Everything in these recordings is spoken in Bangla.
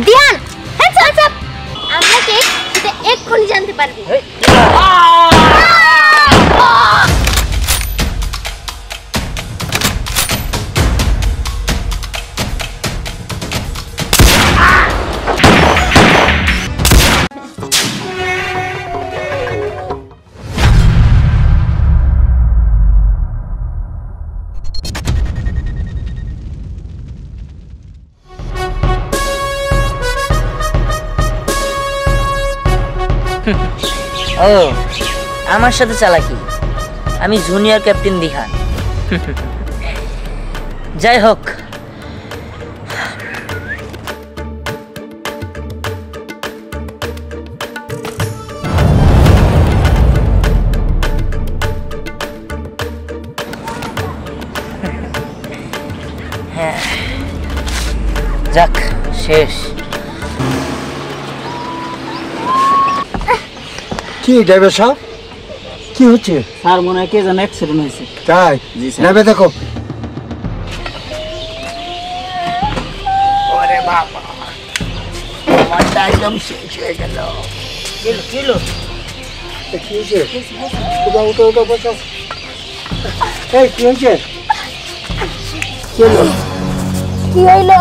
দিয়ান হ্যান্ডস আপ আমরা কে সেটা এক্ষুনি জানতে পারবি। ও আমার সাথে চালাকি, আমি জুনিয়র ক্যাপ্টেন দিহান। যাই হোক, হ্যাঁ যাক শেষ। কি ড্রাইভার সাহেব, কি হচ্ছে? স্যার মনে হয় কে যেন অ্যাক্সিডেন্ট হয়েছে। তাই? জি স্যার। নেবে দেখো। ওরে বাবা, আমারটা একদম শেষ হয়ে গেল। কিলো কি হয়েছে? উঠো উঠো বসো। এই কি হয়েছে? কি হইলো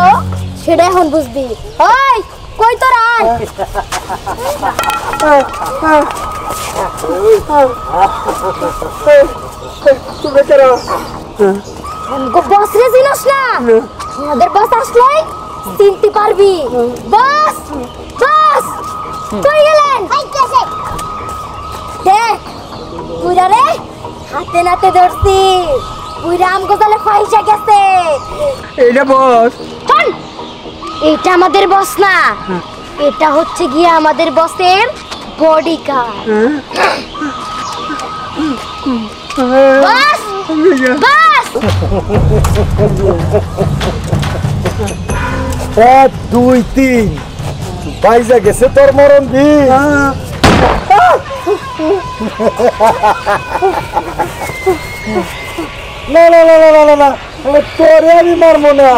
সেটা এখন বুঝবি। ওই কই তোরা? বস রে চিনস না? আমাদের বস আসলে চিনতে পারবি। বস বস কই গেলেন? দেখ পুরা রে হাতে নাতে ধরছি, পুরা আমগো তালে ফাইসা গেছে। এইটা বস? শোন, এটা আমাদের বস না, এটা হচ্ছে গিয়ে আমাদের বসের বডিগার্ড। বস বস 1 2 3 বাইজা গেছে তোর মরণ দিন। না না না না না না, তোরে আমি মারবো না।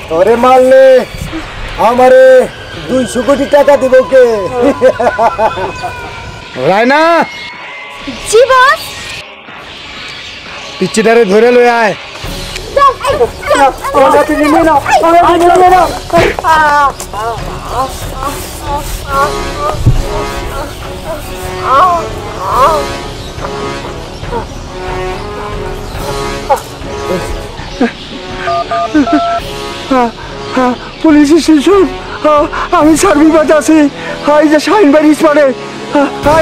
তোরে মারলে আমারে 200 কোটি টাকা দিব কে? রায়না, জি বস। পিচ্চিটারে ধরে লয়ে আয়। পুলিশ স্টেশন, আমি সার্ভিস আছি। এই যে শাহিন বাড়ি স্পটে,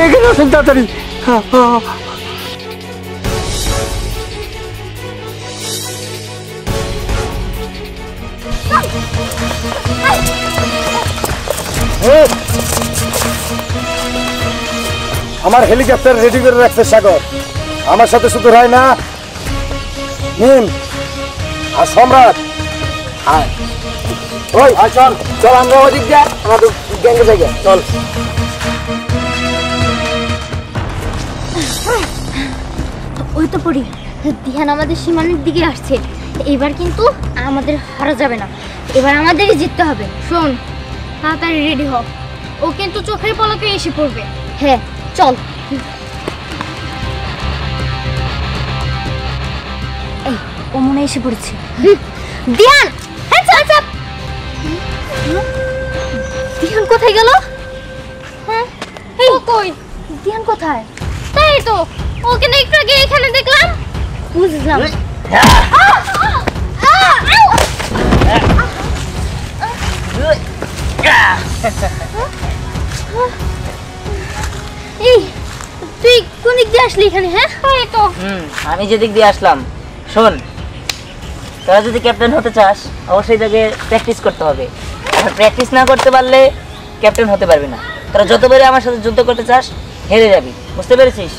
এখানে আসেন তাড়াতাড়ি। আমার হেলিকপ্টার রেডি করে রাখছে সাগর, আমার সাথে শুধু রায়না, নিম আর সম্রাট। ওই চল চল, আমরা ওদিক যা, আমাদের গ্যাংগে জায়গা চল। ওই তো পড়ি, ধ্যান আমাদের সীমানের দিকে আসছে। এবার কিন্তু আমাদের হারা যাবে না, এবার আমাদেরই জিততে হবে। শোন, তাড়াতাড়ি রেডি হ, ও কিন্তু চোখের পলকে এসে পড়বে। হ্যাঁ চল। এই ও মনে এসে পড়েছে। দিয়ান হ্যাঁ চল চল। দিয়ান কোথায় গেল? হ্যাঁ এই কই দিয়ান কোথায়? তাই তো ওকে না একটু আগে এখানে দেখলাম। বুঝলাম। এই তুই কোন দিক দিয়ে আসলি এখানে? হ্যাঁ এই তো আমি যেদিক দিয়ে আসলাম। শোন, তোরা যদি ক্যাপ্টেন হতে চাস অবশ্যই তোকে প্র্যাকটিস করতে হবে, আর প্র্যাকটিস না করতে পারলে ক্যাপ্টেন হতে পারবি না। তোরা যতবারই আমার সাথে যুদ্ধ করতে চাস হেরে যাবি, বুঝতে পেরেছিস?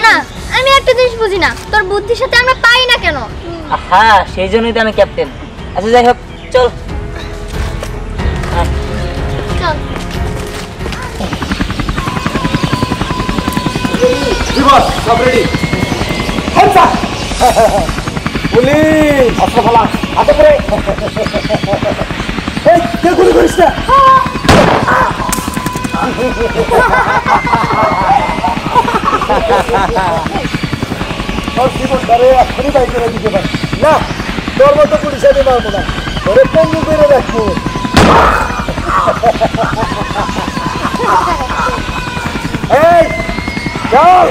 না, আমি একটা জিনিস বুঝি না, তোর বুদ্ধির সাথে আমরা পাই না কেন? হ্যাঁ, সেই জন্যই তো আমি ক্যাপ্টেন। আচ্ছা যাই হোক, চল চল। সব রেডি? পুলিশ হাতে করে এই কে গুলি করিস না তোর জীবনটারে এখনই বাই করে দিতে পারি না তোর মতো পুলিশ আমি মারবো না তোরে পঙ্গু করে রাখবো এই চল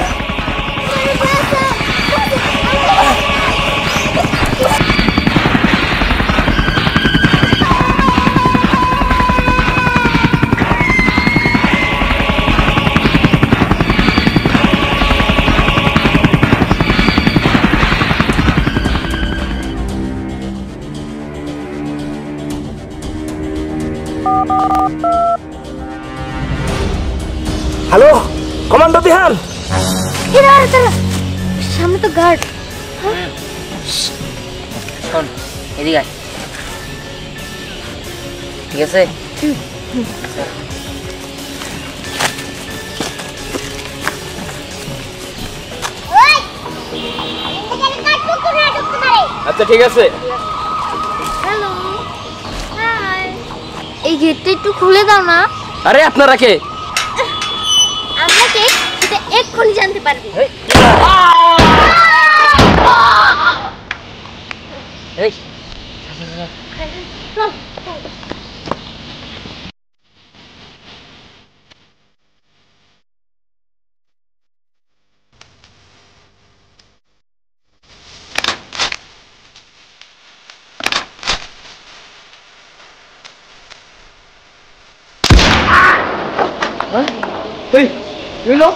হ্যালো কমান্ডো বিহান সামনে তো গার্ড। শোন এদিকে আয়। ঠিক আছে আচ্ছা ঠিক আছে। হ্যালো হাই, এই গেটটা একটু খুলে দাও না। আরে আপনারা কে? আমরা কে সেটা এক্ষুনি জানতে পারবি। এই এই হইলো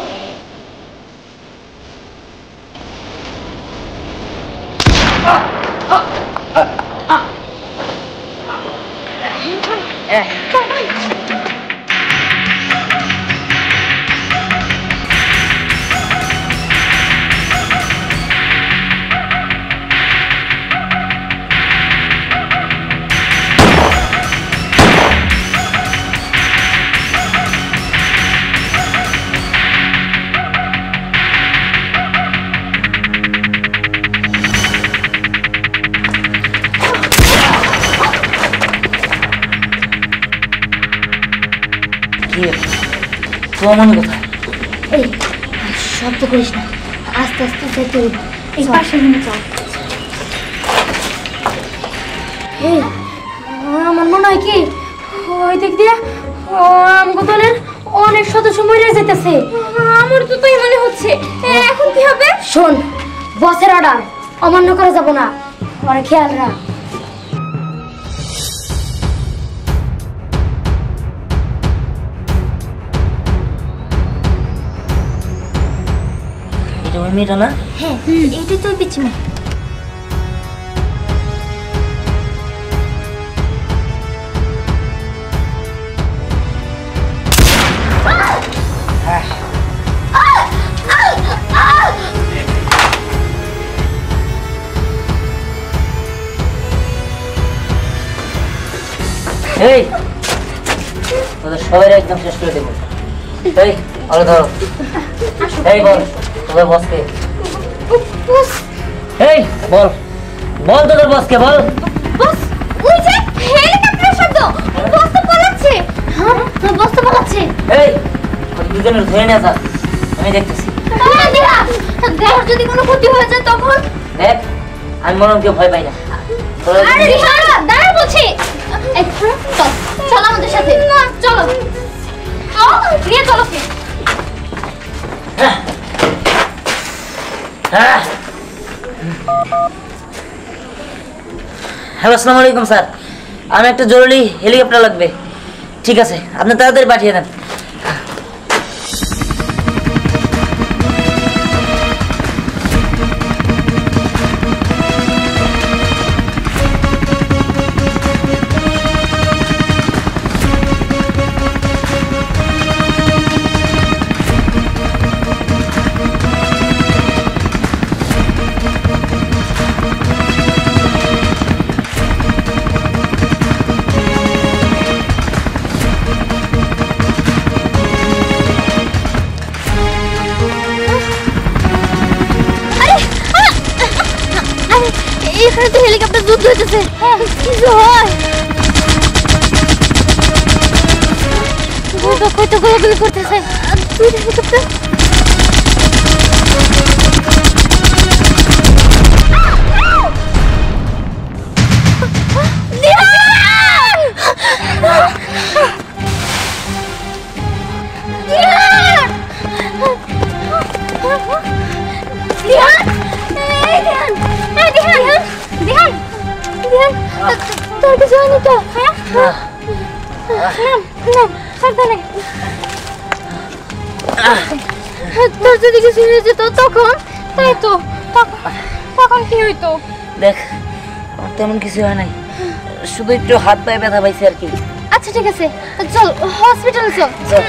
তোমার মনে কোথায়? এই শব্দ করিস না, আস্তে আস্তে যেতে হবে। এই পাশে নিয়ে চল। এই আমার মনে হয় কি ওই দিক দিয়ে আমগো দলের অনেক সদস্য মরে যেতেছে। আমার তো তাই মনে হচ্ছে। এখন কি হবে? শোন, বসের অর্ডার অমান্য করা যাব না, আর খেয়াল রাখ। এটা ওই মেয়েটা না? হ্যাঁ, এইটাই তো পিছনে। এই তোদের সবাই একদম শেষ করে দেবো। এই আলো ধরো। এই বল তোদের বসকে। এই বল বল তোদের বসকে বল। বস, ওই যে হেলিকপ্টার শব্দ। বস তো পালাচ্ছে। হ্যাঁ, বস তো পালাচ্ছে। এই ওই দুজনের ধরে নিয়ে যা, আমি দেখতেছি। দেহর যদি কোনো ক্ষতি হয়ে যায় তখন? দেখ আমি মরণকে ভয় পাই না। আরে রিহানা, দাঁড়া বলছি। এই চল, চল আমাদের সাথে। চলো। নিয়ে চলো। হ্যালো আসসালামু আলাইকুম স্যার, আমি একটা জরুরি হেলিকপ্টার লাগবে। ঠিক আছে আপনি তাড়াতাড়ি পাঠিয়ে দেন। এখানে তো হেলিকপ্টার যুদ্ধ হইতেছে। কিছু হয়। তো গোলাগুলি করতেছে। তুই হেলিকপ্টার তোর কিছু হয়নি তো? হ্যাঁ সাবধানে। তোর যদি কিছু হয়ে যেত তখন? তাই তো, তখন কি হইতো? দেখ আমার তেমন কিছু হয় নাই, শুধু একটু হাত পায়ে ব্যথা পাইছে আর কি। আচ্ছা ঠিক আছে, চল হসপিটালে চল। চল।